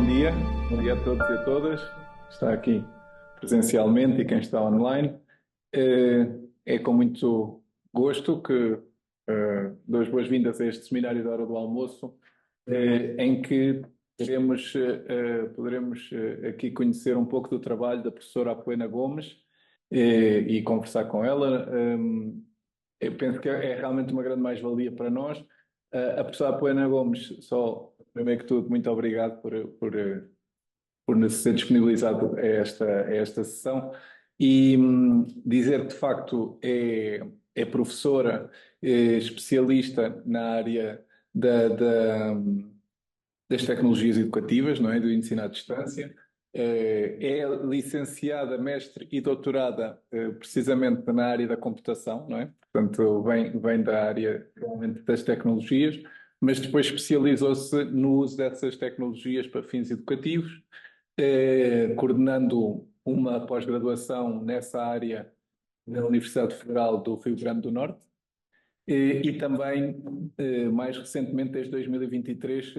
bom dia a todos e a todas, que está aqui presencialmente e quem está online. É com muito gosto que dou as boas-vindas a este seminário da hora do almoço, em que poderemos aqui conhecer um pouco do trabalho da professora Apoena Gomes e conversar com ela. Eu penso que é realmente uma grande mais-valia para nós. A professora Apoena Gomes, só primeiro que tudo, muito obrigado por nos ter disponibilizado a esta sessão e dizer que de facto é professora, especialista na área das tecnologias educativas, não é? Do ensino à distância. É licenciada, mestre e doutorada precisamente na área da computação, não é? Portanto, vem da área realmente das tecnologias, mas depois especializou-se no uso dessas tecnologias para fins educativos, coordenando uma pós-graduação nessa área na Universidade Federal do Rio Grande do Norte. E também, mais recentemente, desde 2023,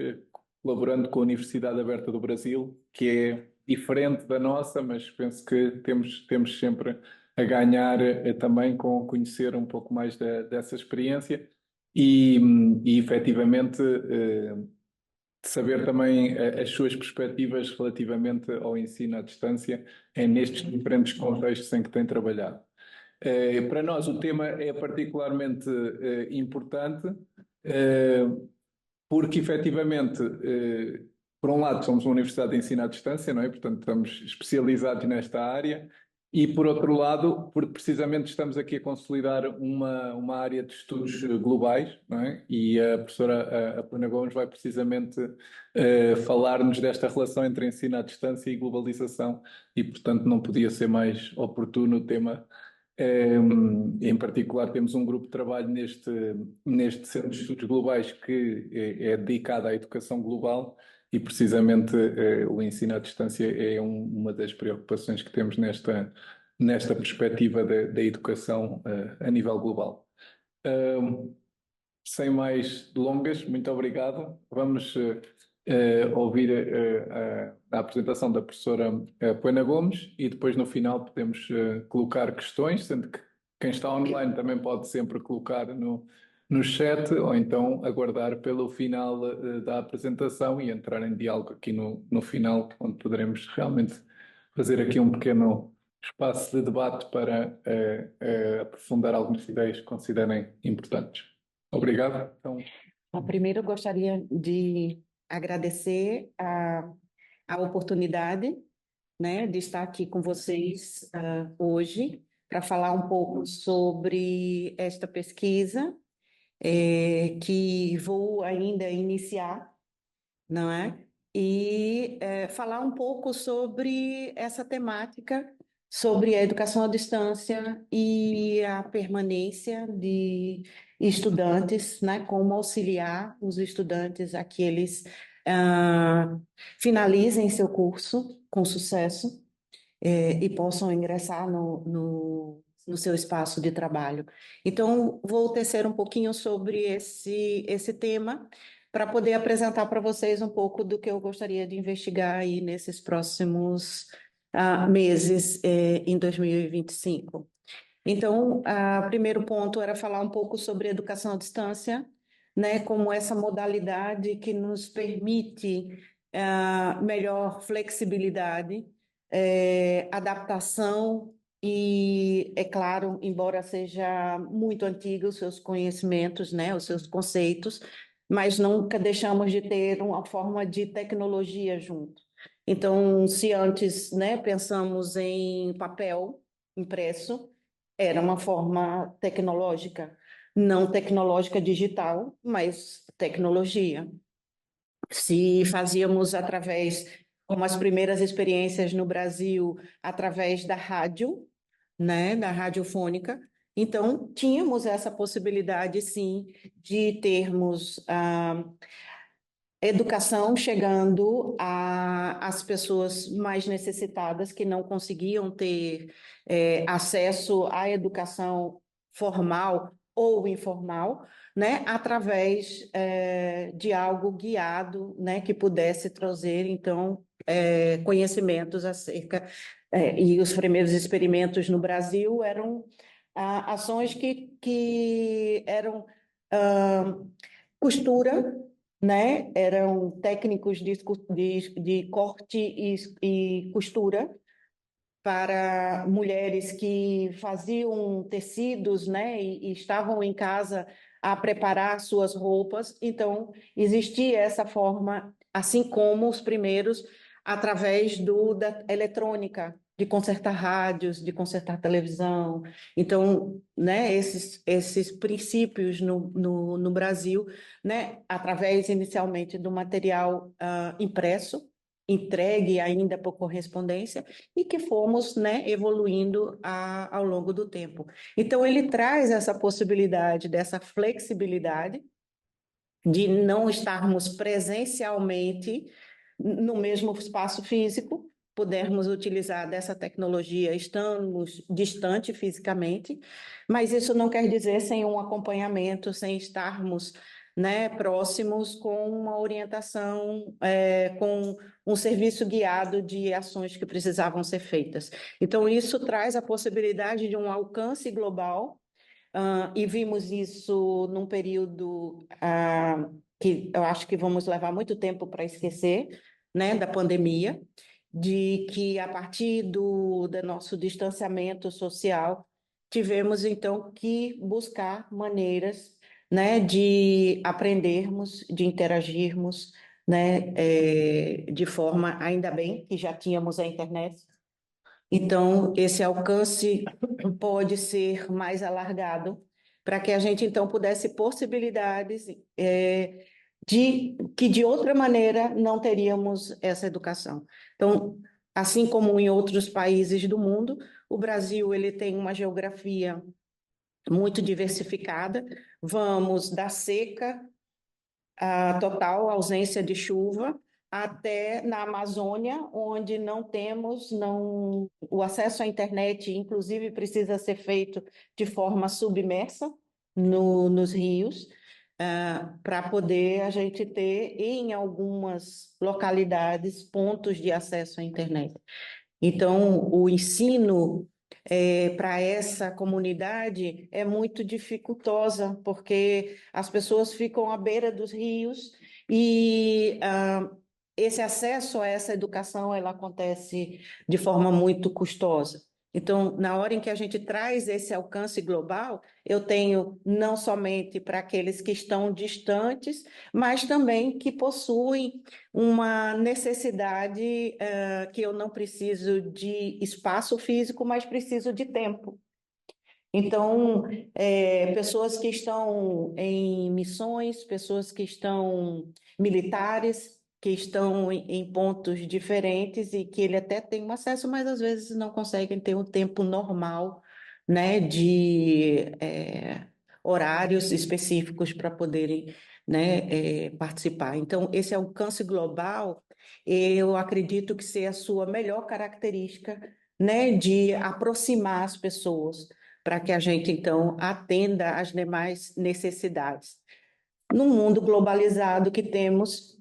colaborando com a Universidade Aberta do Brasil, que é diferente da nossa, mas penso que temos sempre a ganhar também com conhecer um pouco mais dessa experiência e efetivamente, saber também as suas perspectivas relativamente ao ensino à distância nestes diferentes contextos em que tem trabalhado. Para nós o tema é particularmente importante, porque efetivamente, por um lado, somos uma universidade de ensino à distância, não é? Portanto, estamos especializados nesta área, e por outro lado, porque precisamente estamos aqui a consolidar uma área de estudos globais, não é? E a professora Apoena Gomes vai precisamente falar-nos desta relação entre ensino à distância e globalização, e portanto não podia ser mais oportuno o tema. Em particular, temos um grupo de trabalho neste Centro de Estudos Globais que é dedicado à educação global e, precisamente, o ensino à distância é uma das preocupações que temos nesta perspectiva da educação a nível global. Sem mais delongas, muito obrigado. Vamos ouvir a apresentação da professora Apoena Gomes e depois no final podemos colocar questões, sendo que quem está online também pode sempre colocar no chat ou então aguardar pelo final da apresentação e entrar em diálogo aqui no final, onde poderemos realmente fazer aqui um pequeno espaço de debate para aprofundar algumas ideias que considerem importantes. Obrigado. Então, Bom, primeiro, eu gostaria de agradecer a oportunidade, né, de estar aqui com vocês hoje para falar um pouco sobre esta pesquisa que vou ainda iniciar, não é? E falar um pouco sobre essa temática, sobre a educação à distância e a permanência de estudantes, né? Como auxiliar os estudantes a que eles finalizem seu curso com sucesso e possam ingressar no seu espaço de trabalho. Então, vou tecer um pouquinho sobre esse tema para poder apresentar para vocês um pouco do que eu gostaria de investigar aí nesses próximos meses em 2025. Então, o primeiro ponto era falar um pouco sobre educação à distância, né, como essa modalidade que nos permite melhor flexibilidade, adaptação e, é claro, embora seja muito antigo os seus conhecimentos, né, os seus conceitos, mas nunca deixamos de ter uma forma de tecnologia junto. Então, se antes, né, pensamos em papel impresso, era uma forma tecnológica, não tecnológica digital, mas tecnologia. Se fazíamos através, como as primeiras experiências no Brasil, através da rádio, né, da radiofônica, então tínhamos essa possibilidade, sim, de termos educação chegando às pessoas mais necessitadas que não conseguiam ter acesso à educação formal ou informal, né, através de algo guiado, né, que pudesse trazer, então, conhecimentos acerca, e os primeiros experimentos no Brasil eram ações que eram costura, né, eram técnicos de corte e costura, para mulheres que faziam tecidos, né, e estavam em casa a preparar suas roupas. Então, existia essa forma, assim como os primeiros, através da eletrônica, de consertar rádios, de consertar televisão. Então, né, esses princípios no Brasil, né, através inicialmente do material impresso, entregue ainda por correspondência, e que fomos, né, evoluindo ao longo do tempo. Então, ele traz essa possibilidade dessa flexibilidade de não estarmos presencialmente no mesmo espaço físico, pudermos utilizar dessa tecnologia, estamos distante fisicamente, mas isso não quer dizer sem um acompanhamento, sem estarmos, né, próximos com uma orientação, com um serviço guiado de ações que precisavam ser feitas. Então, isso traz a possibilidade de um alcance global, e vimos isso num período que eu acho que vamos levar muito tempo para esquecer, né, da pandemia, de que a partir do nosso distanciamento social, tivemos então que buscar maneiras, né, de aprendermos, de interagirmos, né, de forma, ainda bem que já tínhamos a internet, então, esse alcance pode ser mais alargado para que a gente, então, pudesse possibilidades de que, de outra maneira, não teríamos essa educação. Então, assim como em outros países do mundo, o Brasil ele tem uma geografia muito diversificada. Vamos da seca, a total ausência de chuva, até na Amazônia, onde não temos, o acesso à internet, inclusive, precisa ser feito de forma submersa nos rios, para poder a gente ter, em algumas localidades, pontos de acesso à internet. Então, o ensino para essa comunidade é muito dificultosa, porque as pessoas ficam à beira dos rios e esse acesso a essa educação ela acontece de forma muito custosa. Então, na hora em que a gente traz esse alcance global, eu tenho não somente para aqueles que estão distantes, mas também que possuem uma necessidade que eu não preciso de espaço físico, mas preciso de tempo. Então, pessoas que estão em missões, pessoas que estão militares, que estão em pontos diferentes e que ele até tem um acesso, mas às vezes não conseguem ter um tempo normal, né, de horários específicos para poderem, né, participar. Então, esse alcance global, eu acredito que seja a sua melhor característica, né, de aproximar as pessoas para que a gente, então, atenda às demais necessidades. No mundo globalizado que temos,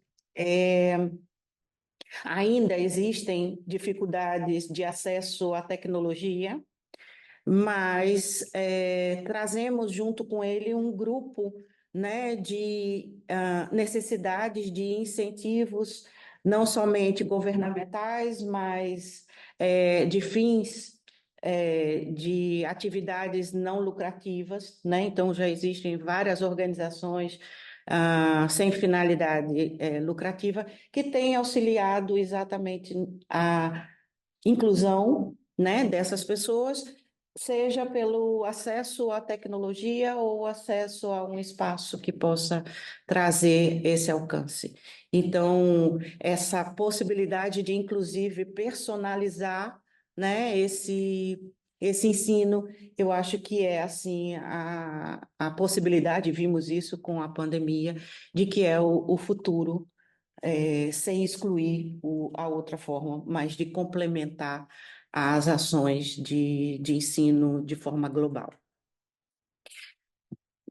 ainda existem dificuldades de acesso à tecnologia, mas trazemos junto com ele um grupo, né, de necessidades de incentivos, não somente governamentais, mas de fins de atividades não lucrativas, né? Então, já existem várias organizações sem finalidade lucrativa que têm auxiliado exatamente a inclusão, né, dessas pessoas, seja pelo acesso à tecnologia ou acesso a um espaço que possa trazer esse alcance. Então, essa possibilidade de, inclusive, personalizar, né, esse ensino, eu acho que é assim a possibilidade, vimos isso com a pandemia, de que é o futuro, sem excluir a outra forma, mas de complementar as ações de ensino de forma global.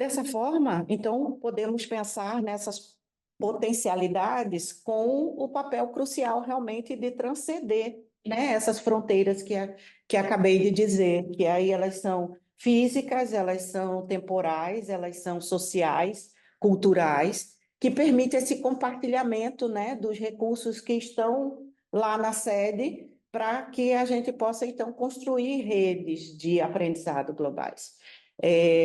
Dessa forma, então, podemos pensar nessas potencialidades com o papel crucial realmente de transcender, né, essas fronteiras que acabei de dizer, que aí elas são físicas, elas são temporais, elas são sociais, culturais, que permite esse compartilhamento, né, dos recursos que estão lá na sede, para que a gente possa, então, construir redes de aprendizado globais.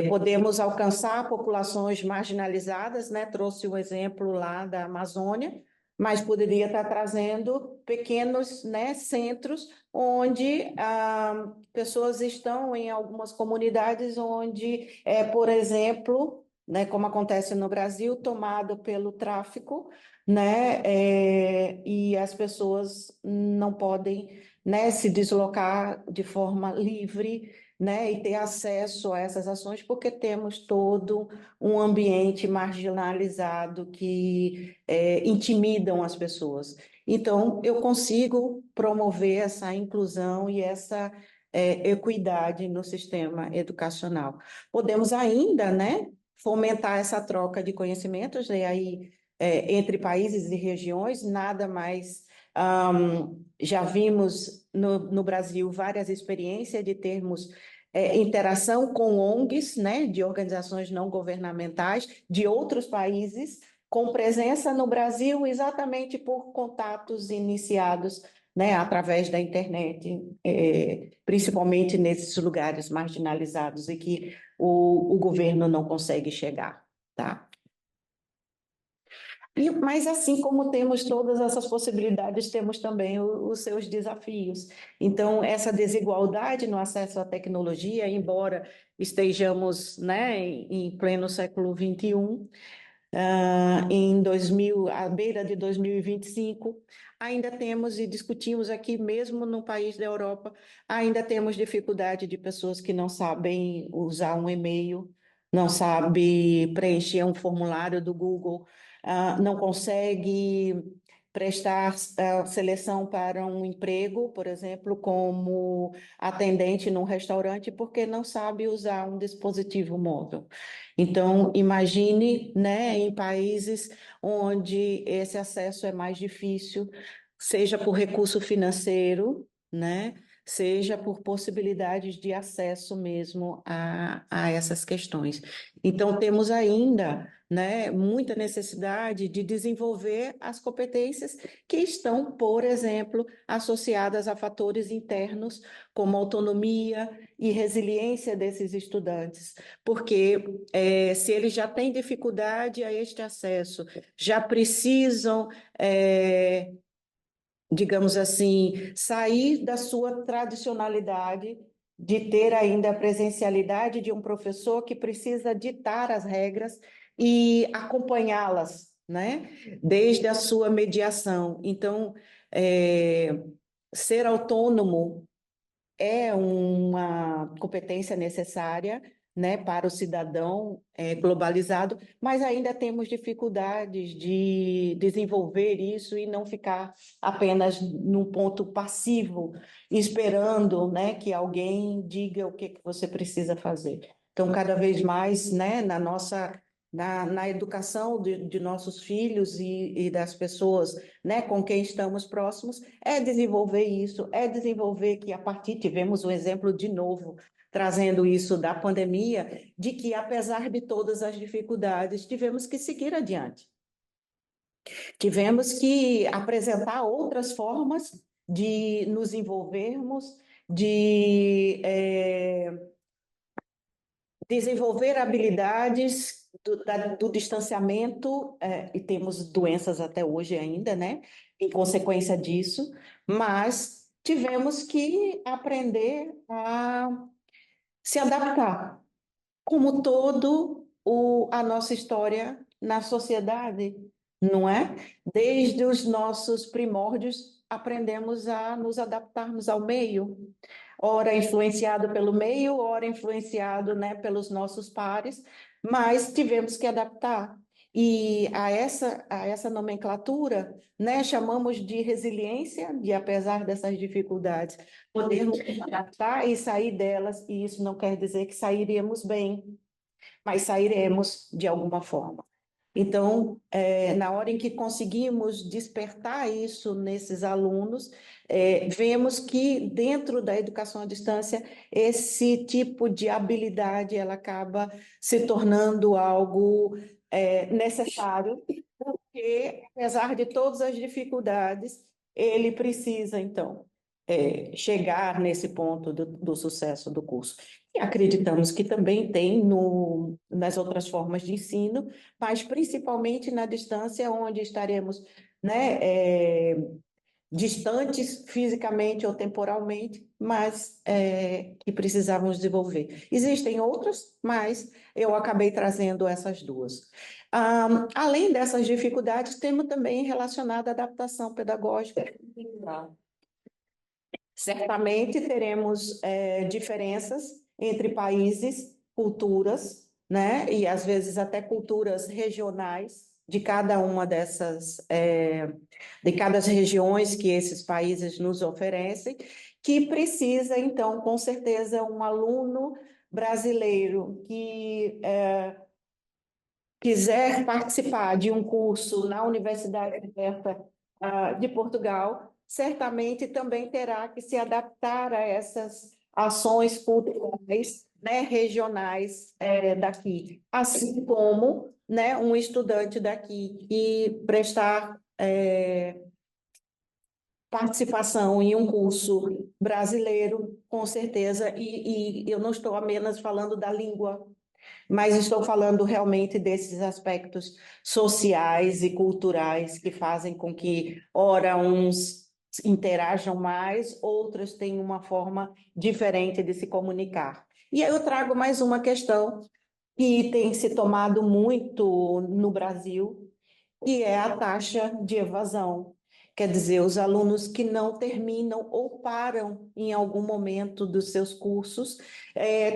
Podemos alcançar populações marginalizadas, né? Trouxe o exemplo lá da Amazônia, mas poderia estar trazendo pequenos, né, centros onde pessoas estão em algumas comunidades onde, por exemplo, né, como acontece no Brasil, tomado pelo tráfico, né, e as pessoas não podem, né, se deslocar de forma livre, né, e ter acesso a essas ações, porque temos todo um ambiente marginalizado que intimidam as pessoas. Então, eu consigo promover essa inclusão e essa equidade no sistema educacional. Podemos ainda, né, fomentar essa troca de conhecimentos, e aí, entre países e regiões, nada mais. Já vimos no Brasil várias experiências de termos interação com ONGs, né, de organizações não governamentais de outros países, com presença no Brasil exatamente por contatos iniciados, né, através da internet, principalmente nesses lugares marginalizados e que o governo não consegue chegar, tá? Mas assim como temos todas essas possibilidades, temos também os seus desafios. Então, essa desigualdade no acesso à tecnologia, embora estejamos, né, em pleno século XXI, à beira de 2025, ainda temos, e discutimos aqui mesmo no país da Europa, ainda temos dificuldade de pessoas que não sabem usar um e-mail, não sabem preencher um formulário do Google, não consegue prestar seleção para um emprego, por exemplo, como atendente num restaurante, porque não sabe usar um dispositivo móvel. Então, imagine, né, em países onde esse acesso é mais difícil, seja por recurso financeiro, né, seja por possibilidades de acesso mesmo a essas questões. Então, temos ainda, né, muita necessidade de desenvolver as competências que estão, por exemplo, associadas a fatores internos, como autonomia e resiliência desses estudantes, porque se eles já têm dificuldade a este acesso, já precisam, digamos assim, sair da sua tradicionalidade de ter ainda a presencialidade de um professor que precisa ditar as regras e acompanhá-las, né? Desde a sua mediação. Então, ser autônomo é uma competência necessária, né, para o cidadão globalizado, mas ainda temos dificuldades de desenvolver isso e não ficar apenas num ponto passivo, esperando, né, que alguém diga o que você precisa fazer. Então, cada vez mais, né, na educação de nossos filhos e das pessoas, né, com quem estamos próximos, é desenvolver isso, é desenvolver que a partir, tivemos um exemplo de novo, trazendo isso da pandemia, de que apesar de todas as dificuldades, tivemos que seguir adiante. Tivemos que apresentar outras formas de nos envolvermos, de desenvolver habilidades do distanciamento, e temos doenças até hoje ainda, né? Em consequência disso, mas tivemos que aprender a se adaptar, como a nossa história na sociedade, não é? Desde os nossos primórdios, aprendemos a nos adaptarmos ao meio, ora influenciado pelo meio, ora influenciado, né, pelos nossos pares, mas tivemos que adaptar. E a essa nomenclatura, né, chamamos de resiliência, de apesar dessas dificuldades, podermos adaptar e sair delas, e isso não quer dizer que sairíamos bem, mas sairemos de alguma forma. Então, na hora em que conseguimos despertar isso nesses alunos, vemos que dentro da educação à distância, esse tipo de habilidade ela acaba se tornando algo necessário, porque, apesar de todas as dificuldades, ele precisa, então, chegar nesse ponto do sucesso do curso. E acreditamos que também tem nas outras formas de ensino, mas principalmente na distância, onde estaremos, né, distantes fisicamente ou temporalmente, mas que precisávamos desenvolver. Existem outras, mas eu acabei trazendo essas duas. Além dessas dificuldades, temos também relacionada à adaptação pedagógica. Certamente teremos diferenças entre países, culturas, né? E às vezes até culturas regionais de cada uma dessas, de cada regiões que esses países nos oferecem, que precisa, então, com certeza, um aluno brasileiro que quiser participar de um curso na Universidade Aberta de Portugal, certamente também terá que se adaptar a essas ações culturais, né, regionais daqui, assim como, né, um estudante daqui que prestar participação em um curso brasileiro, com certeza, e eu não estou apenas falando da língua, mas estou falando realmente desses aspectos sociais e culturais que fazem com que, ora, uns interajam mais, outros têm uma forma diferente de se comunicar. E aí eu trago mais uma questão que tem se tomado muito no Brasil, que é a taxa de evasão. Quer dizer, os alunos que não terminam ou param em algum momento dos seus cursos,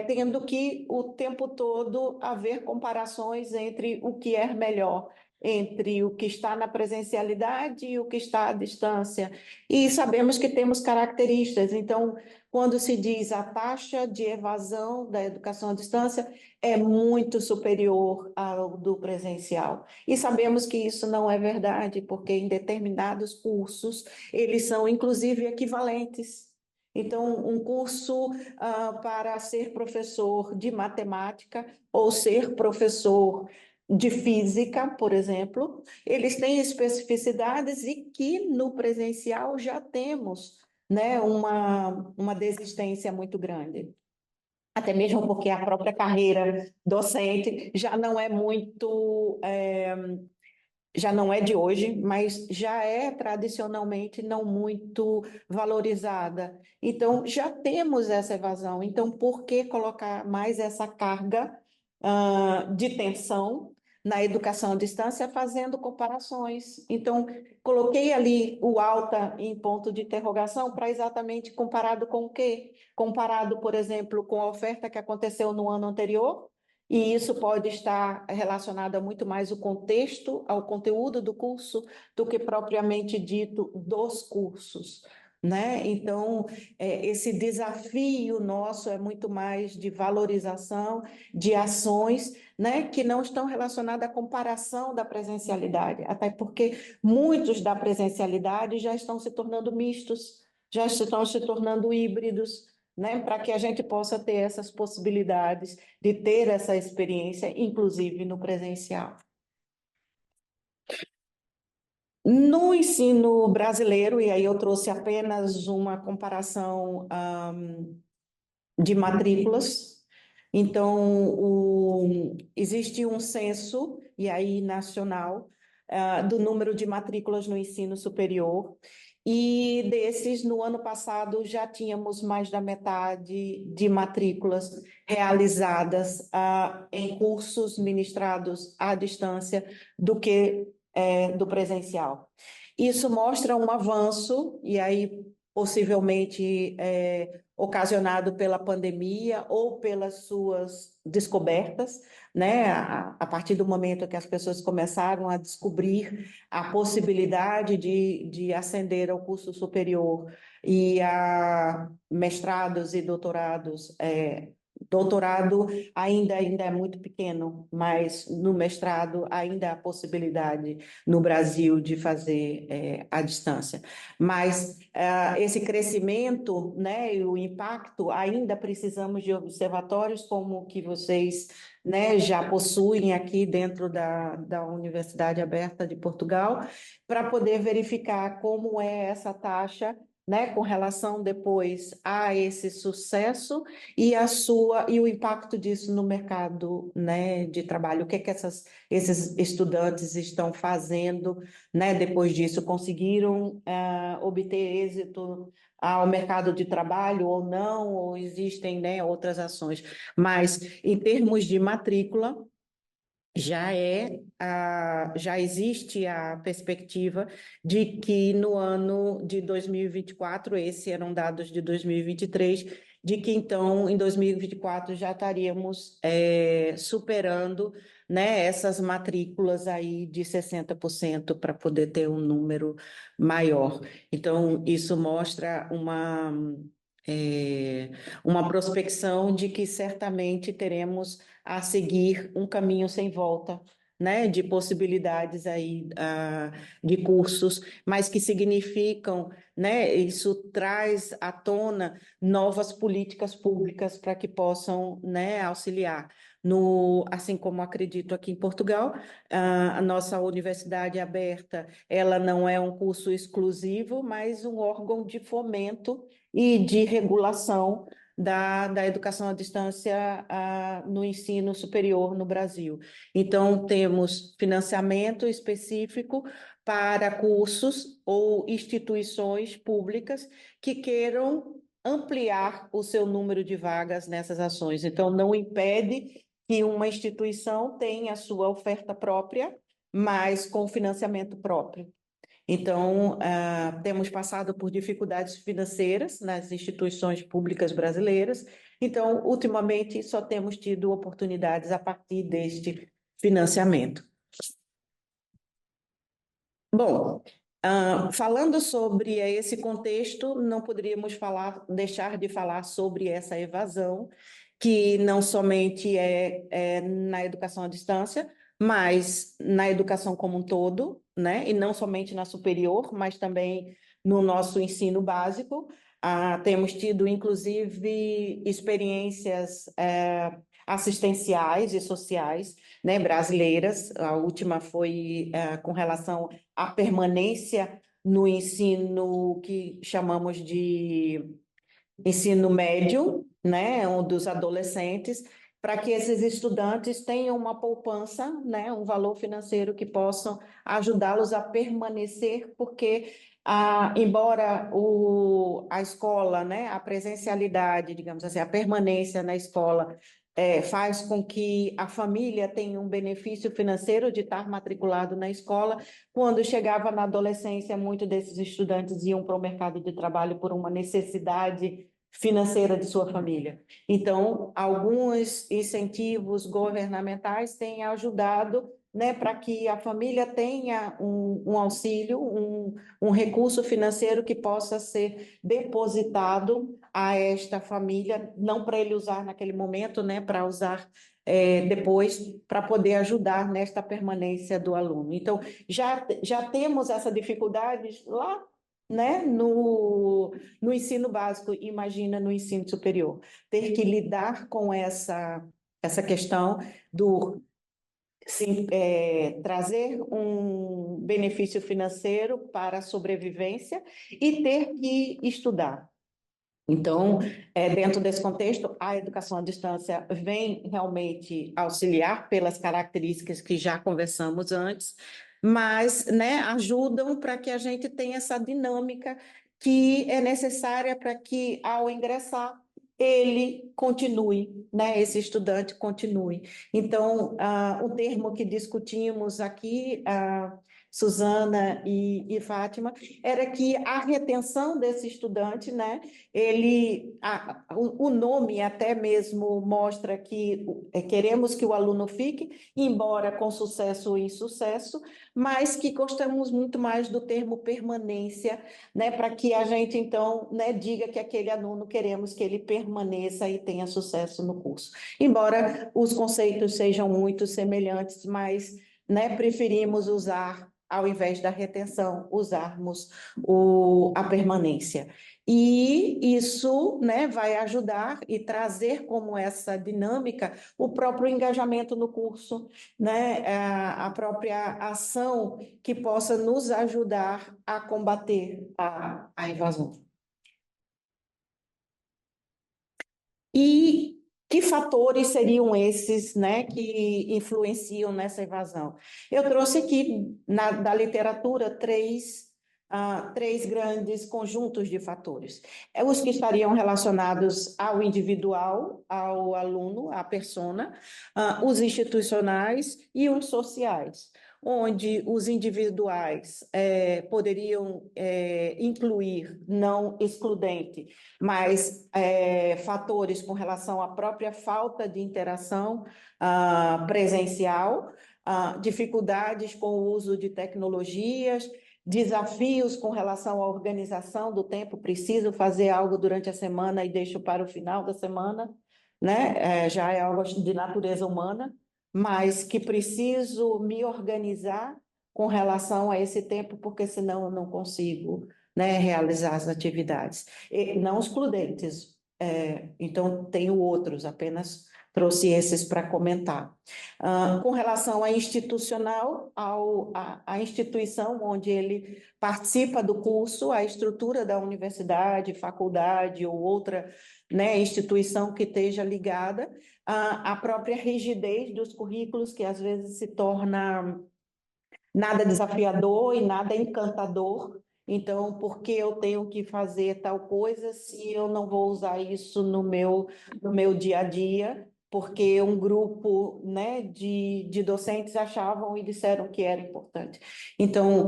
tendo que o tempo todo haver comparações entre o que é melhor, entre o que está na presencialidade e o que está à distância. E sabemos que temos características, então, quando se diz a taxa de evasão da educação à distância, é muito superior ao do presencial. E sabemos que isso não é verdade, porque em determinados cursos eles são, inclusive, equivalentes. Então, um curso para ser professor de matemática ou ser professor de física, por exemplo, eles têm especificidades e que no presencial já temos, né, uma desistência muito grande. Até mesmo porque a própria carreira docente já não é muito, já não é de hoje, mas já é tradicionalmente não muito valorizada. Então, já temos essa evasão. Então, por que colocar mais essa carga, de tensão na educação à distância, fazendo comparações? Então, coloquei ali o alta em ponto de interrogação para exatamente comparado com o quê? Comparado, por exemplo, com a oferta que aconteceu no ano anterior, e isso pode estar relacionado a muito mais o contexto, ao conteúdo do curso, do que propriamente dito dos cursos, né? Então, esse desafio nosso é muito mais de valorização de ações, né, que não estão relacionadas à comparação da presencialidade, até porque muitos da presencialidade já estão se tornando mistos, já estão se tornando híbridos, né, para que a gente possa ter essas possibilidades de ter essa experiência, inclusive no presencial. No ensino brasileiro, e aí eu trouxe apenas uma comparação de matrículas. Então, existe um censo, e aí nacional, do número de matrículas no ensino superior, e desses, no ano passado, já tínhamos mais da metade de matrículas realizadas em cursos ministrados à distância do que do presencial. Isso mostra um avanço, e aí possivelmente ocasionado pela pandemia ou pelas suas descobertas, né? A partir do momento que as pessoas começaram a descobrir a possibilidade de ascender ao curso superior e a mestrados e doutorados doutorado ainda é muito pequeno, mas no mestrado ainda há possibilidade no Brasil de fazer à distância. Mas esse crescimento, né, e o impacto, ainda precisamos de observatórios como o que vocês, né, já possuem aqui dentro da Universidade Aberta de Portugal, para poder verificar como é essa taxa, né, com relação depois a esse sucesso e o impacto disso no mercado, né, de trabalho. O que é que esses estudantes estão fazendo, né, depois disso? Conseguiram obter êxito ao mercado de trabalho ou não? Ou existem, né, outras ações? Mas, em termos de matrícula, já existe a perspectiva de que no ano de 2024, esses eram dados de 2023, de que então em 2024 já estaríamos superando, né, essas matrículas aí de 60% para poder ter um número maior. Então, isso mostra uma prospecção de que certamente teremos a seguir um caminho sem volta, né, de possibilidades aí de cursos, mas que significam, né, isso traz à tona novas políticas públicas para que possam, né, auxiliar. Assim como acredito aqui em Portugal, a nossa universidade aberta, ela não é um curso exclusivo, mas um órgão de fomento e de regulação da educação à distância no ensino superior no Brasil. Então, temos financiamento específico para cursos ou instituições públicas que queiram ampliar o seu número de vagas nessas ações. Então, não impede que uma instituição tenha a sua oferta própria, mas com financiamento próprio. Então, temos passado por dificuldades financeiras nas instituições públicas brasileiras. Então, ultimamente, só temos tido oportunidades a partir deste financiamento. Bom, falando sobre esse contexto, não poderíamos deixar de falar sobre essa evasão, que não somente é na educação à distância, mas na educação como um todo, né? E não somente na superior, mas também no nosso ensino básico. Temos tido, inclusive, experiências assistenciais e sociais, né, brasileiras. A última foi com relação à permanência no ensino que chamamos de ensino médio, né, um dos adolescentes, para que esses estudantes tenham uma poupança, né, um valor financeiro que possam ajudá-los a permanecer, porque embora a escola, né, a presencialidade, digamos assim, a permanência na escola faz com que a família tenha um benefício financeiro de estar matriculado na escola. Quando chegava na adolescência, muitos desses estudantes iam para o mercado de trabalho por uma necessidade financeira de sua família. Então, alguns incentivos governamentais têm ajudado, né, para que a família tenha um auxílio, um recurso financeiro que possa ser depositado a esta família, não para ele usar naquele momento, né, para usar depois, para poder ajudar nesta permanência do aluno. Então, já temos essa dificuldade lá, né, no ensino básico, imagina no ensino superior. Ter que lidar com essa questão do trazer um benefício financeiro para a sobrevivência e ter que estudar. Então, dentro desse contexto, a educação à distância vem realmente auxiliar pelas características que já conversamos antes, mas, né, ajudam para que a gente tenha essa dinâmica que é necessária para que, ao ingressar, ele continue, né, esse estudante continue. Então, o termo que discutimos aqui Suzana e Fátima, era que a retenção desse estudante, né, o nome até mesmo mostra que queremos que o aluno fique, embora com sucesso ou insucesso, mas que gostamos muito mais do termo permanência, né, para que a gente, então, né, diga que aquele aluno queremos que ele permaneça e tenha sucesso no curso. Embora os conceitos sejam muito semelhantes, mas, né, preferimos usar, ao invés da retenção, usarmos a permanência. E isso, né, vai ajudar e trazer como essa dinâmica o próprio engajamento no curso, né, a própria ação que possa nos ajudar a combater a evasão. E que fatores seriam esses, né, que influenciam nessa evasão? Eu trouxe aqui da literatura três grandes conjuntos de fatores. Os que estariam relacionados ao individual, ao aluno, à persona, os institucionais e os sociais, onde os individuais poderiam incluir, não excludente, mas fatores com relação à própria falta de interação presencial, dificuldades com o uso de tecnologias, desafios com relação à organização do tempo, preciso fazer algo durante a semana e deixo para o final da semana, né? Já é algo de natureza humana, mas que preciso me organizar com relação a esse tempo, porque senão eu não consigo, né, realizar as atividades. E não excludentes, então tenho outros, apenas trouxe esses para comentar. Com relação à institucional, a instituição onde ele participa do curso, a estrutura da universidade, faculdade ou outra, né, instituição que esteja ligada, a própria rigidez dos currículos, que às vezes se torna nada desafiador e nada encantador. Então, por que eu tenho que fazer tal coisa se eu não vou usar isso no meu dia a dia? Porque um grupo, né, de docentes achavam e disseram que era importante. Então,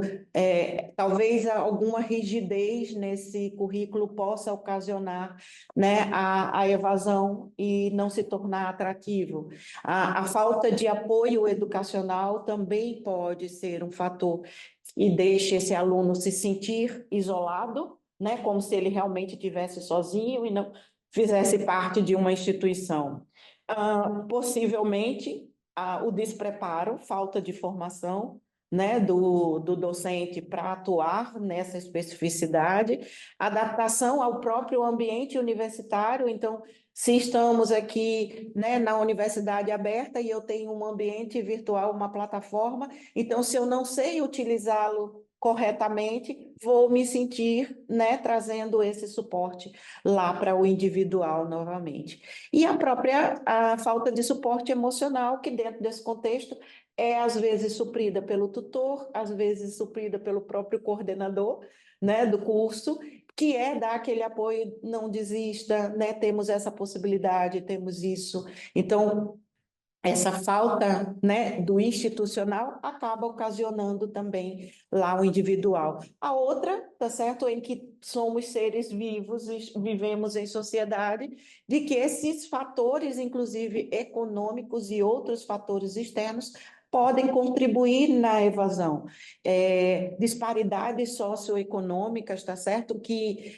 talvez alguma rigidez nesse currículo possa ocasionar, né, a evasão e não se tornar atrativo. A falta de apoio educacional também pode ser um fator e deixe esse aluno se sentir isolado, né, como se ele realmente estivesse sozinho e não fizesse parte de uma instituição. Possivelmente, o despreparo, falta de formação, né, do docente para atuar nessa especificidade, adaptação ao próprio ambiente universitário. Então, se estamos aqui, né, na universidade aberta e eu tenho um ambiente virtual, uma plataforma, então, se eu não sei utilizá-lo corretamente, vou me sentir, né, trazendo esse suporte lá para o individual novamente. E a falta de suporte emocional, que dentro desse contexto é às vezes suprida pelo tutor, às vezes suprida pelo próprio coordenador, né, do curso, que é dar aquele apoio, não desista, né, temos essa possibilidade, temos isso. Então, essa falta, né, do institucional acaba ocasionando também lá o individual. A outra, tá certo, em que somos seres vivos e vivemos em sociedade, de que esses fatores, inclusive econômicos e outros fatores externos, podem contribuir na evasão. Disparidades socioeconômicas, tá certo, que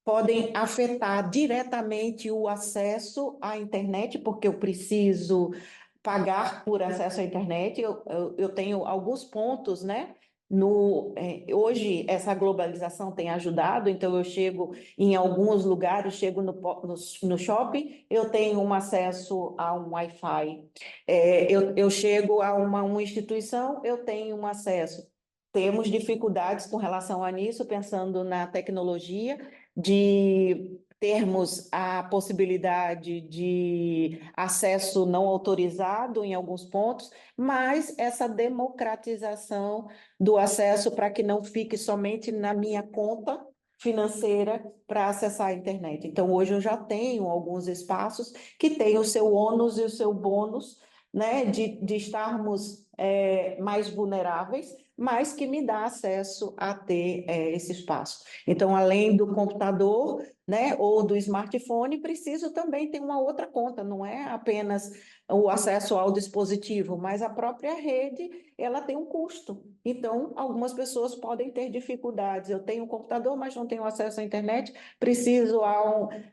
podem afetar diretamente o acesso à internet, porque eu preciso pagar por acesso à internet. Eu tenho alguns pontos, né? Hoje, essa globalização tem ajudado, então eu chego em alguns lugares, chego no shopping, eu tenho um acesso a um Wi-Fi. Eu chego a uma instituição, eu tenho um acesso. Temos dificuldades com relação a nisso, pensando na tecnologia, de termos a possibilidade de acesso não autorizado em alguns pontos, mas essa democratização do acesso para que não fique somente na minha conta financeira para acessar a internet. Então, hoje eu já tenho alguns espaços que têm o seu ônus e o seu bônus, né, de estarmos mais vulneráveis, mas que me dá acesso a ter esse espaço. Então, além do computador, né, ou do smartphone, preciso também ter uma outra conta, não é apenas o acesso ao dispositivo, mas a própria rede, ela tem um custo. Então, algumas pessoas podem ter dificuldades. Eu tenho um computador, mas não tenho acesso à internet, preciso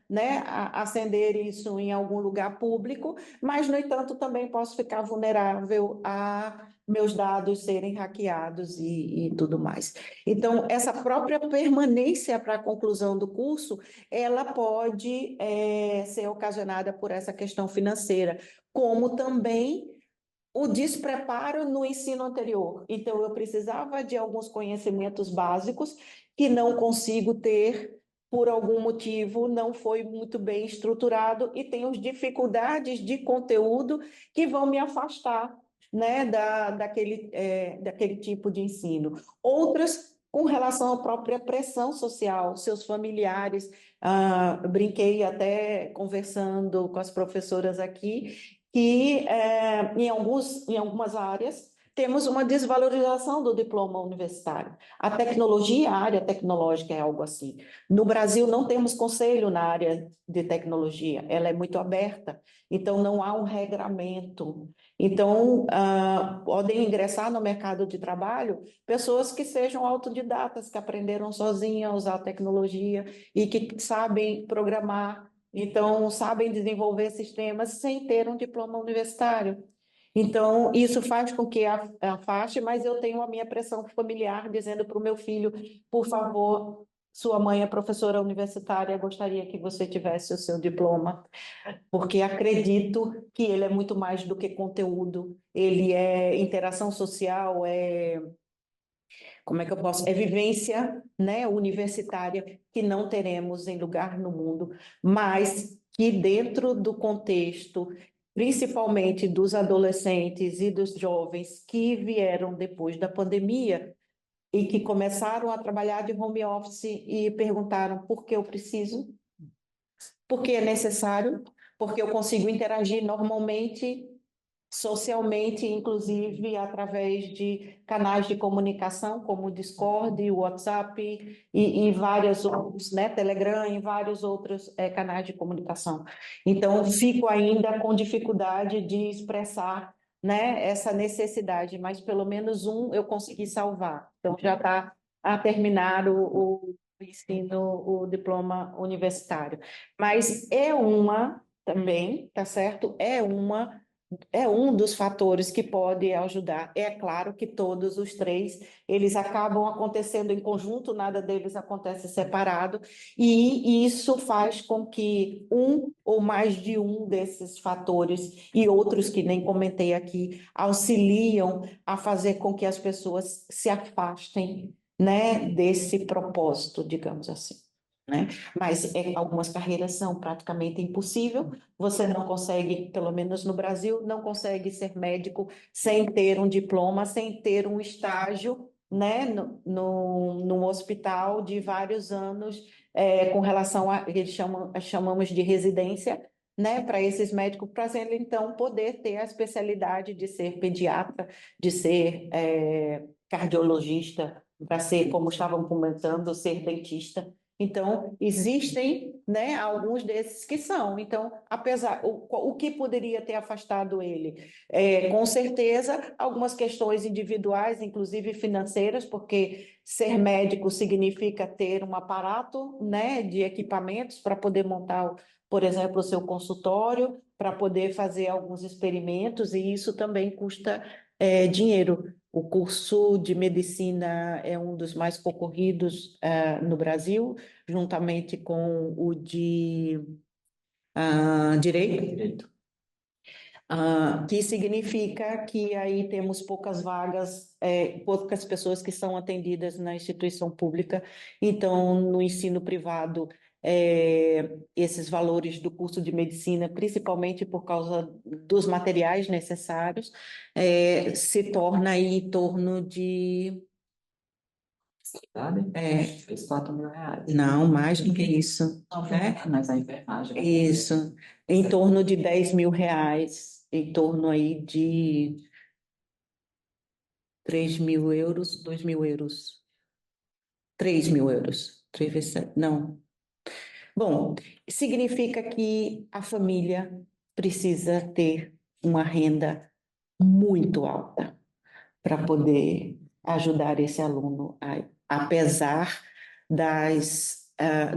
né, acender isso em algum lugar público, mas, no entanto, também posso ficar vulnerável a meus dados serem hackeados e tudo mais. Então, essa própria permanência para a conclusão do curso, ela pode ser ocasionada por essa questão financeira, como também o despreparo no ensino anterior. Então, eu precisava de alguns conhecimentos básicos que não consigo ter por algum motivo, não foi muito bem estruturado e tenho dificuldades de conteúdo que vão me afastar, né, daquele tipo de ensino. Outras com relação à própria pressão social, seus familiares, brinquei até conversando com as professoras aqui, que em algumas áreas temos uma desvalorização do diploma universitário. A tecnologia, a área tecnológica é algo assim. No Brasil não temos conselho na área de tecnologia, ela é muito aberta, então não há um regramento. Então, podem ingressar no mercado de trabalho pessoas que sejam autodidatas, que aprenderam sozinhas a usar a tecnologia e que sabem programar, então sabem desenvolver sistemas sem ter um diploma universitário. Então, isso faz com que afaste, mas eu tenho a minha pressão familiar dizendo para o meu filho, por favor, sua mãe é professora universitária, gostaria que você tivesse o seu diploma, porque acredito que ele é muito mais do que conteúdo, ele é interação social, como é que eu posso? É vivência, né, universitária que não teremos em lugar no mundo, mas que dentro do contexto, principalmente dos adolescentes e dos jovens que vieram depois da pandemia e que começaram a trabalhar de home office e perguntaram por que eu preciso, por que é necessário, porque eu consigo interagir normalmente socialmente, inclusive através de canais de comunicação, como o Discord, o WhatsApp e vários outros, né, Telegram e vários outros canais de comunicação. Então, fico ainda com dificuldade de expressar, né, essa necessidade, mas pelo menos um eu consegui salvar. Então, já está a terminar o ensino, o diploma universitário. Mas é uma também, tá certo? É um dos fatores que pode ajudar. É claro que todos os três, eles acabam acontecendo em conjunto, nada deles acontece separado, e isso faz com que um ou mais de um desses fatores e outros que nem comentei aqui auxiliam a fazer com que as pessoas se afastem, né, desse propósito, digamos assim. Né? Mas algumas carreiras são praticamente impossível, você não consegue, pelo menos no Brasil, não consegue ser médico sem ter um diploma, sem ter um estágio, né, no hospital de vários anos, com relação a, eles chamamos de residência, né, para esses médicos, para ele, então, poder ter a especialidade de ser pediatra, de ser cardiologista, para ser, como estavam comentando, ser dentista. Então, existem, né, alguns desses que são. Então, o que poderia ter afastado ele? Com certeza, algumas questões individuais, inclusive financeiras, porque ser médico significa ter um aparato, né, de equipamentos para poder montar, por exemplo, o seu consultório, para poder fazer alguns experimentos, e isso também custa dinheiro. O curso de medicina é um dos mais concorridos no Brasil, juntamente com o de direito, que significa que aí temos poucas vagas, poucas pessoas que são atendidas na instituição pública, então no ensino privado esses valores do curso de medicina, principalmente por causa dos materiais necessários, se torna aí em torno de Sabe? Fez 4.000 reais. Não, mais do que isso. Não, Né? mas a enfermagem. Isso, em torno de 10 mil reais, em torno aí de 3.000 euros, 2.000 euros, 3.000 euros, 3 vezes 7, não. Bom, significa que a família precisa ter uma renda muito alta para poder ajudar esse aluno, apesar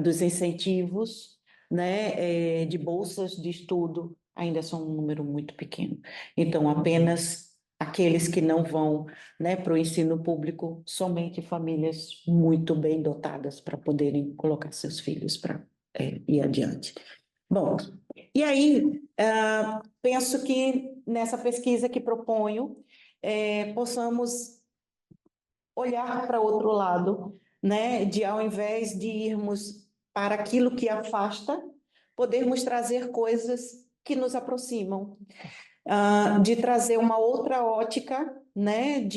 dos incentivos, né, de bolsas de estudo, ainda são um número muito pequeno. Então, apenas aqueles que não vão, né, para o ensino público, somente famílias muito bem dotadas para poderem colocar seus filhos para ir adiante. Bom, e aí, penso que nessa pesquisa que proponho, possamos olhar para outro lado, né? De ao invés de irmos para aquilo que afasta, podermos trazer coisas que nos aproximam, de trazer uma outra ótica, né?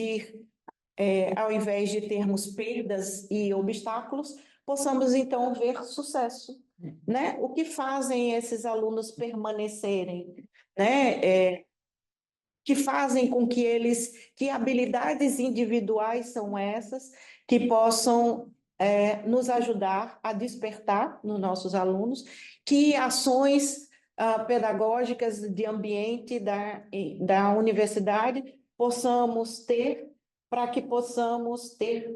Ao invés de termos perdas e obstáculos, possamos então ver sucesso, né? O que fazem esses alunos permanecerem, né? Que fazem com que habilidades individuais são essas que possam nos ajudar a despertar nos nossos alunos, que ações pedagógicas de ambiente da universidade possamos ter para que possamos ter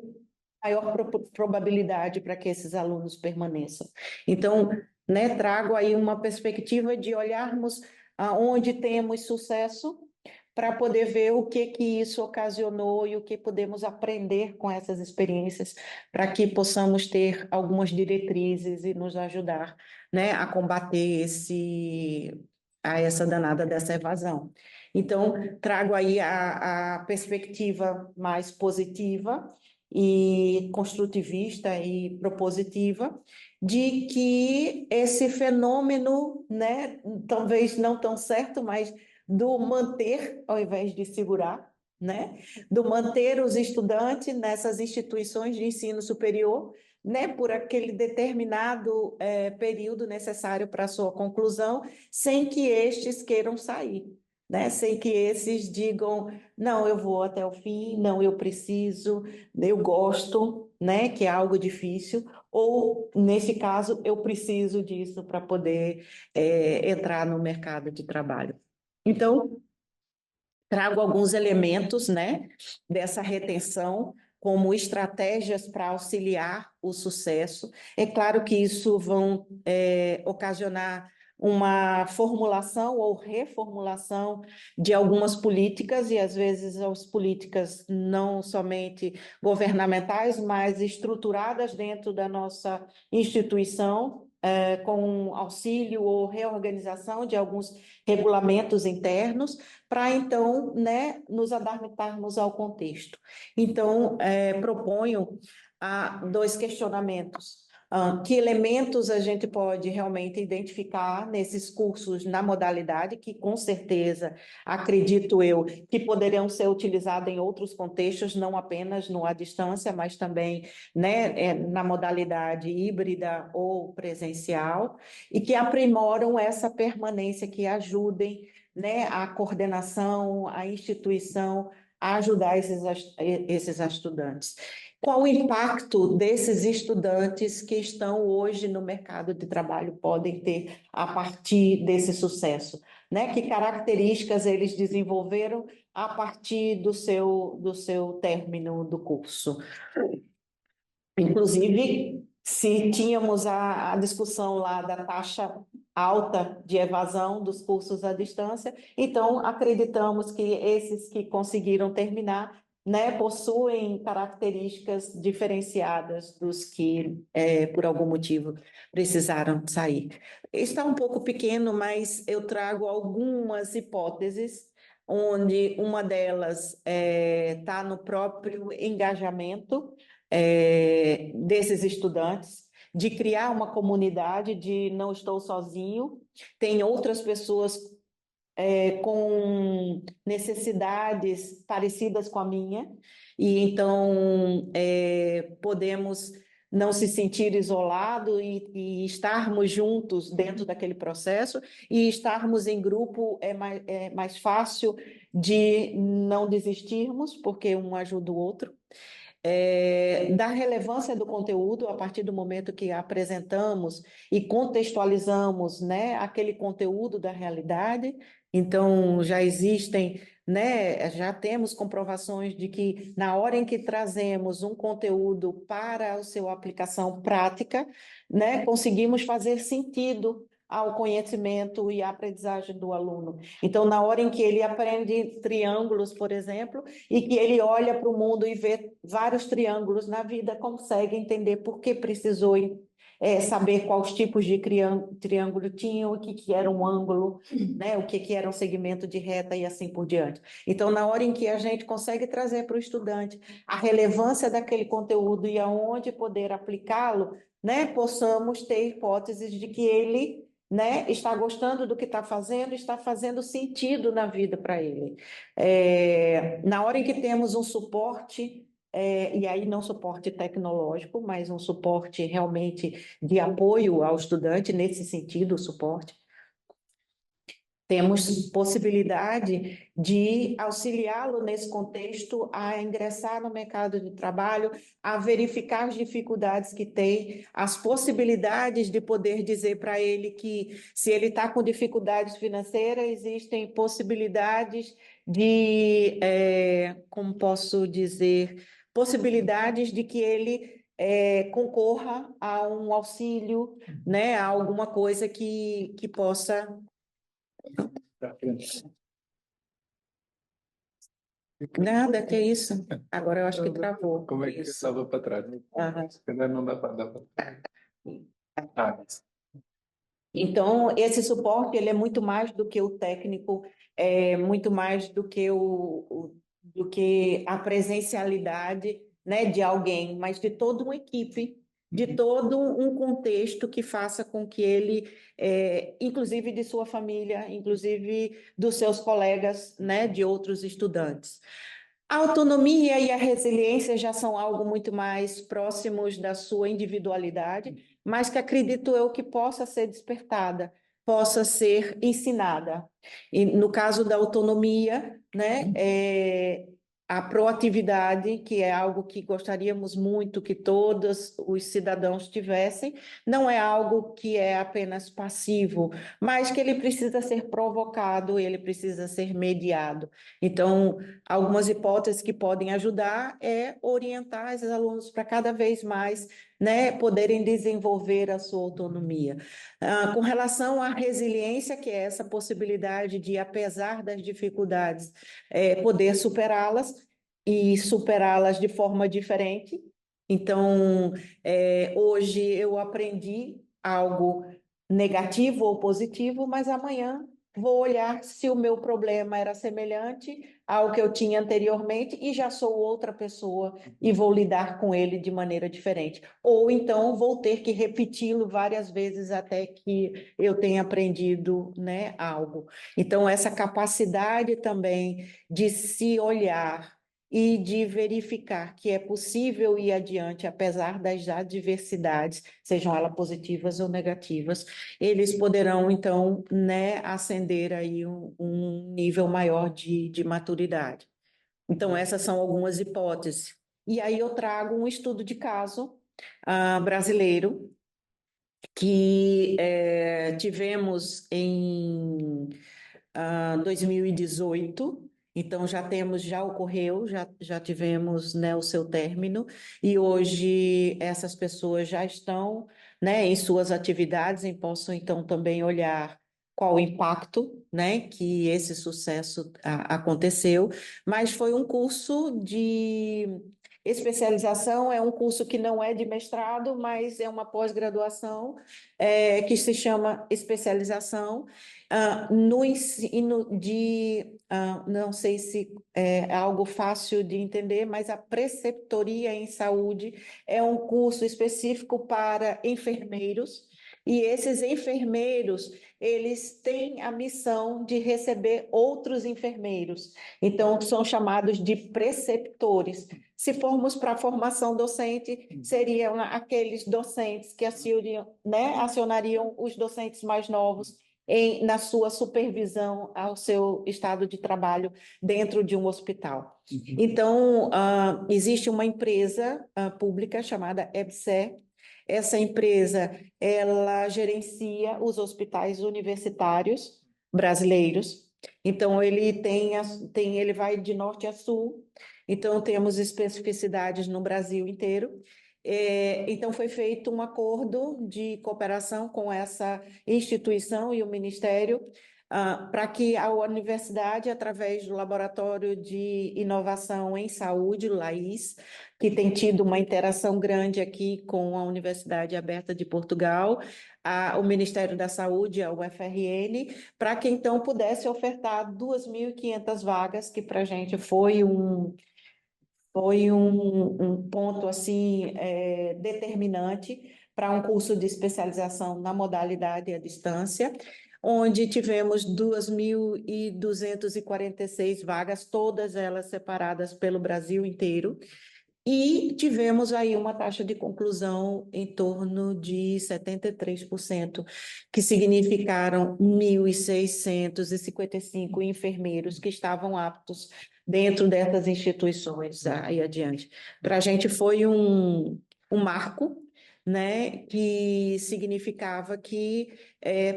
maior probabilidade para que esses alunos permaneçam. Então, né, trago aí uma perspectiva de olharmos aonde temos sucesso para poder ver o que isso ocasionou e o que podemos aprender com essas experiências, para que possamos ter algumas diretrizes e nos ajudar, né, a combater essa danada dessa evasão. Então, trago aí a perspectiva mais positiva e construtivista e propositiva de que esse fenômeno, né, talvez não tão certo, mas do manter ao invés de segurar, né, do manter os estudantes nessas instituições de ensino superior, né, por aquele determinado período necessário para a sua conclusão, sem que estes queiram sair, né, sem que esses digam, não, eu vou até o fim, não, eu preciso, eu gosto, né, que é algo difícil, ou, nesse caso, eu preciso disso para poder entrar no mercado de trabalho. Então, trago alguns elementos, né, dessa retenção como estratégias para auxiliar o sucesso. É claro que isso vão ocasionar uma formulação ou reformulação de algumas políticas, e às vezes as políticas não somente governamentais, mas estruturadas dentro da nossa instituição, com auxílio ou reorganização de alguns regulamentos internos, para então, né, nos adaptarmos ao contexto. Então, proponho dois questionamentos. Que elementos a gente pode realmente identificar nesses cursos na modalidade, que com certeza, acredito eu, que poderiam ser utilizados em outros contextos, não apenas no à distância, mas também, né, na modalidade híbrida ou presencial, e que aprimoram essa permanência, que ajudem, né, a coordenação, a instituição a ajudar esses estudantes. Qual o impacto desses estudantes que estão hoje no mercado de trabalho podem ter a partir desse sucesso, né? Que características eles desenvolveram a partir do seu término do curso? Inclusive, se tínhamos a discussão lá da taxa alta de evasão dos cursos à distância, então acreditamos que esses que conseguiram terminar, né, possuem características diferenciadas dos que, por algum motivo, precisaram sair. Está um pouco pequeno, mas eu trago algumas hipóteses, onde uma delas está no próprio engajamento desses estudantes, de criar uma comunidade de não estou sozinho, tem outras pessoas com necessidades parecidas com a minha, e então podemos, não se sentir isolado e estarmos juntos dentro daquele processo, e estarmos em grupo é mais fácil de não desistirmos, porque um ajuda o outro. Da relevância do conteúdo, a partir do momento que apresentamos e contextualizamos, né, aquele conteúdo da realidade. Então, já existem, né, já temos comprovações de que na hora em que trazemos um conteúdo para a sua aplicação prática, né, conseguimos fazer sentido ao conhecimento e à aprendizagem do aluno. Então, na hora em que ele aprende triângulos, por exemplo, e que ele olha para o mundo e vê vários triângulos na vida, consegue entender por que precisou saber quais tipos de triângulo tinham, o que era um ângulo, né, o que era um segmento de reta e assim por diante. Então, na hora em que a gente consegue trazer para o estudante a relevância daquele conteúdo e aonde poder aplicá-lo, né, possamos ter hipóteses de que ele, né, está gostando do que está fazendo sentido na vida para ele. Na hora em que temos um suporte, e aí não suporte tecnológico, mas um suporte realmente de apoio ao estudante, nesse sentido, o suporte, temos possibilidade de auxiliá-lo nesse contexto a ingressar no mercado de trabalho, a verificar as dificuldades que tem, as possibilidades de poder dizer para ele que, se ele está com dificuldades financeiras, existem possibilidades de, como posso dizer, possibilidades de que ele concorra a um auxílio, né, a alguma coisa que possa. Nada, que isso. Agora eu acho que travou. Como é que estava para trás? Aham. Ainda não dá para dar para. Então, esse suporte ele é muito mais do que o técnico, é muito mais do que do que a presencialidade, né, de alguém, mas de toda uma equipe, de todo um contexto que faça com que ele, inclusive de sua família, inclusive dos seus colegas, né, de outros estudantes. A autonomia e a resiliência já são algo muito mais próximos da sua individualidade, mas que acredito eu que possa ser despertada, possa ser ensinada. E no caso da autonomia, né, a proatividade, que é algo que gostaríamos muito que todos os cidadãos tivessem, não é algo que é apenas passivo, mas que ele precisa ser provocado, ele precisa ser mediado. Então, algumas hipóteses que podem ajudar é orientar esses alunos para cada vez mais, né, poderem desenvolver a sua autonomia. Com relação à resiliência, que é essa possibilidade de, apesar das dificuldades, poder superá-las e superá-las de forma diferente. Então, hoje eu aprendi algo negativo ou positivo, mas amanhã vou olhar se o meu problema era semelhante ao que eu tinha anteriormente e já sou outra pessoa e vou lidar com ele de maneira diferente. Ou então vou ter que repeti-lo várias vezes até que eu tenha aprendido, né, algo. Então, essa capacidade também de se olhar e de verificar que é possível ir adiante, apesar das adversidades, sejam elas positivas ou negativas, eles poderão, então, né, ascender aí um nível maior de maturidade. Então, essas são algumas hipóteses. E aí eu trago um estudo de caso brasileiro que tivemos em 2018. Então, já ocorreu, já tivemos, né, o seu término, e hoje essas pessoas já estão, né, em suas atividades e possam, então, também olhar qual o impacto, né, que esse sucesso aconteceu, mas foi um curso de especialização, é um curso que não é de mestrado, mas é uma pós-graduação, que se chama especialização, no ensino não sei se é algo fácil de entender, mas a preceptoria em saúde é um curso específico para enfermeiros E esses enfermeiros, eles têm a missão de receber outros enfermeiros. Então, são chamados de preceptores. Se formos para a formação docente, seriam aqueles docentes que acionariam, né, acionariam os docentes mais novos na sua supervisão ao seu estado de trabalho dentro de um hospital. Então, existe uma empresa pública chamada EBSER. Essa empresa, ela gerencia os hospitais universitários brasileiros. Então, ele vai de norte a sul. Então, temos especificidades no Brasil inteiro. Então, foi feito um acordo de cooperação com essa instituição e o Ministério, para que a universidade, através do Laboratório de Inovação em Saúde, LAIS, que tem tido uma interação grande aqui com a Universidade Aberta de Portugal, o Ministério da Saúde, a UFRN, para que então pudesse ofertar 2.500 vagas, que para a gente foi um ponto assim determinante para um curso de especialização na modalidade à distância, onde tivemos 2.246 vagas, todas elas separadas pelo Brasil inteiro, e tivemos aí uma taxa de conclusão em torno de 73%, que significaram 1.655 enfermeiros que estavam aptos dentro dessas instituições aí adiante. Para a gente foi um marco, né, que significava que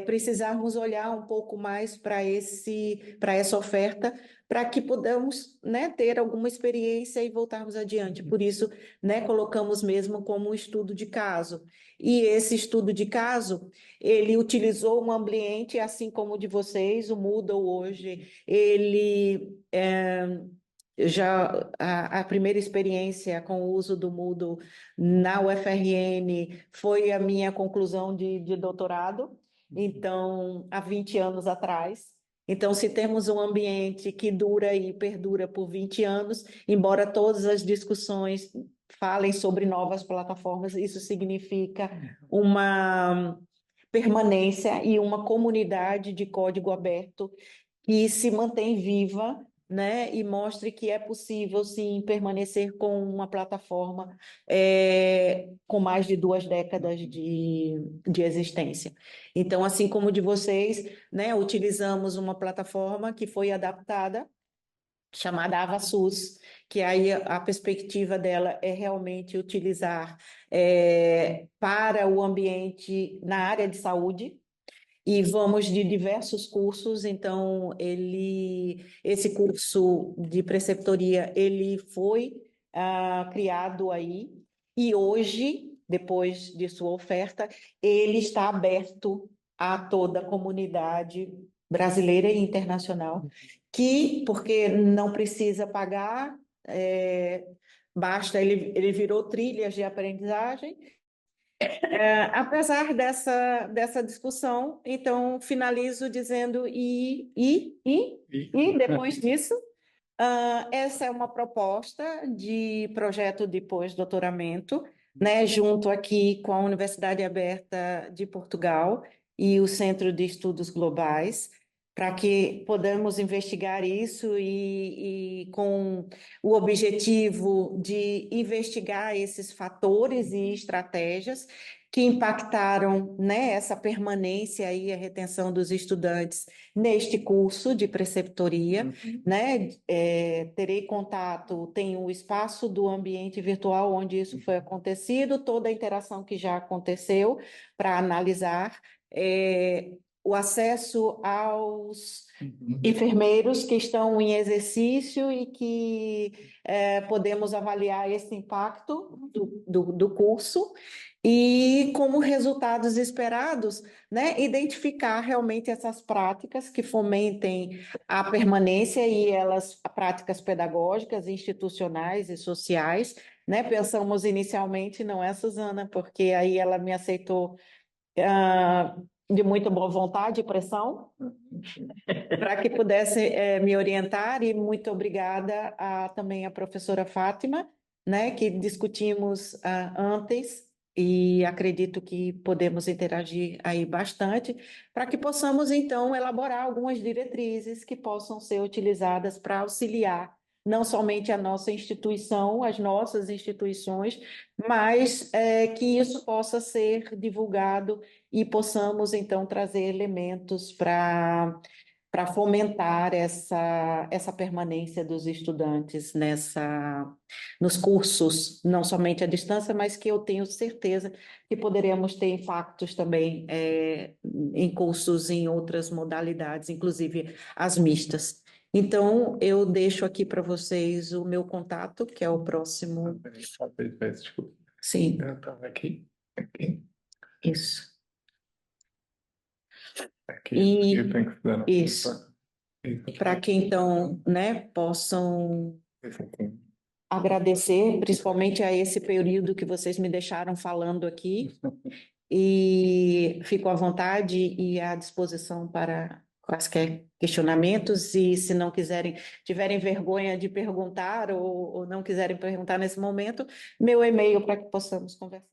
precisávamos olhar um pouco mais para essa oferta, para que podamos, né, ter alguma experiência e voltarmos adiante. Por isso, né, colocamos mesmo como um estudo de caso. E esse estudo de caso, ele utilizou um ambiente, assim como o de vocês, o Moodle hoje, ele já a primeira experiência com o uso do Moodle na UFRN foi a minha conclusão de doutorado, então, há 20 anos atrás. Então, se temos um ambiente que dura e perdura por 20 anos, embora todas as discussões falem sobre novas plataformas, isso significa uma permanência e uma comunidade de código aberto que se mantém viva, né, e mostre que é possível, sim, permanecer com uma plataforma com mais de 2 décadas de existência. Então, assim como de vocês, né, utilizamos uma plataforma que foi adaptada, chamada AvaSUS, que aí a perspectiva dela é realmente utilizar para o ambiente na área de saúde, e vamos de diversos cursos. Então, esse curso de preceptoria, ele foi criado aí, e hoje, depois de sua oferta, ele está aberto a toda a comunidade brasileira e internacional, porque não precisa pagar, basta, ele virou trilhas de aprendizagem. Apesar dessa discussão, então finalizo dizendo depois disso, essa é uma proposta de projeto de pós-doutoramento, né, junto aqui com a Universidade Aberta de Portugal e o Centro de Estudos Globais, para que podamos investigar isso e com o objetivo de investigar esses fatores e estratégias que impactaram, né, essa permanência e a retenção dos estudantes neste curso de preceptoria, né? Terei contato, tenho o espaço do ambiente virtual onde isso foi acontecido, toda a interação que já aconteceu para analisar, o acesso aos enfermeiros que estão em exercício e que podemos avaliar esse impacto do curso e, como resultados esperados, né, identificar realmente essas práticas que fomentem a permanência e práticas pedagógicas, institucionais e sociais, né? Pensamos inicialmente, não é, Suzana, porque aí ela me aceitou de muita boa vontade e pressão, para que pudesse me orientar, e muito obrigada também à professora Fátima, né, que discutimos antes, e acredito que podemos interagir aí bastante para que possamos, então, elaborar algumas diretrizes que possam ser utilizadas para auxiliar não somente a nossa instituição, as nossas instituições, mas que isso possa ser divulgado e possamos, então, trazer elementos para fomentar essa permanência dos estudantes nos cursos, não somente à distância, mas que eu tenho certeza que poderemos ter impactos também em cursos em outras modalidades, inclusive as mistas. Então, eu deixo aqui para vocês o meu contato, que é o próximo. Peço desculpa. Sim, Eu estava aqui, aqui, isso. aqui. E Eu tenho que dar isso, para que então, né, possam agradecer, principalmente a esse período que vocês me deixaram falando aqui, e fico à vontade e à disposição para quaisquer questionamentos, e se não quiserem, tiverem vergonha de perguntar ou não quiserem perguntar nesse momento, meu e-mail para que possamos conversar.